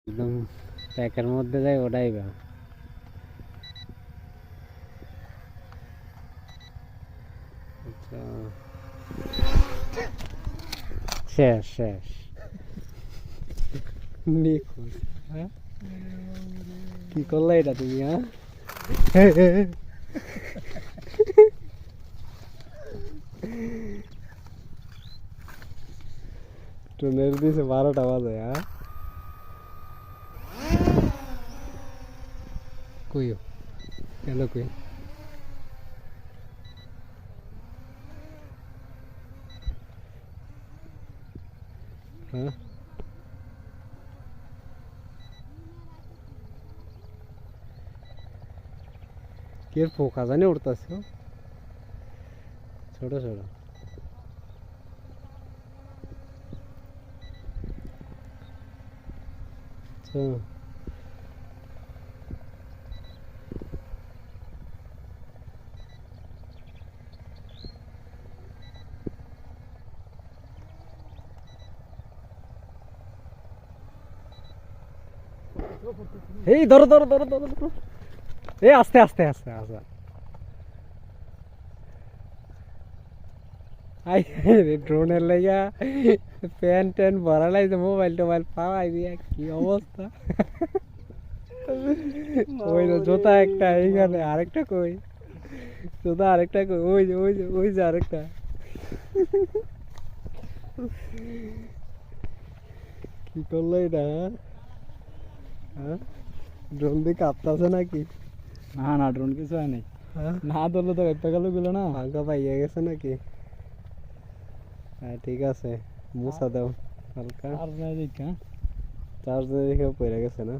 একদম প্যাকের মধ্যে যায় ওটাই বা আচ্ছা শেষ শেষ নিখুঁত হ্যাঁ কি করলে এটা তুমি হ্যাঁ ট্রেনের দিয়েছে 12টা বাজে হ্যাঁ কইও গেল কই হ্যাঁ কে পোকা জানে উঠতেছে ছোট ছোট আচ্ছা এই ধরো ধরো ধরো ধরো ধরো এই আস্তে আস্তে আস্তে আস্তে আই ড্রোনের লাইয়া প্যান্ট ট্যান্ট ভরা লাগছে মোবাইল টোবাইল পাওয়াই দিয়া কি অবস্থা ওই যে জুতা একটা এইখানে আরেকটা কই জুতা আরেকটা কই ওই যে আরেকটা কি করলো এটা হ্যাঁ ড্রোন দিয়ে কাঁপতাছে নাকি না না ড্রোন কিছু হয় নাই না ধরলে তো একটা গেল গুলো না ফাঁকা পাইয়া গেছে নাকি হ্যাঁ ঠিক আছে মুছা দাও হালকা আর না দেখা চার্জ দেখে পড়ে গেছে না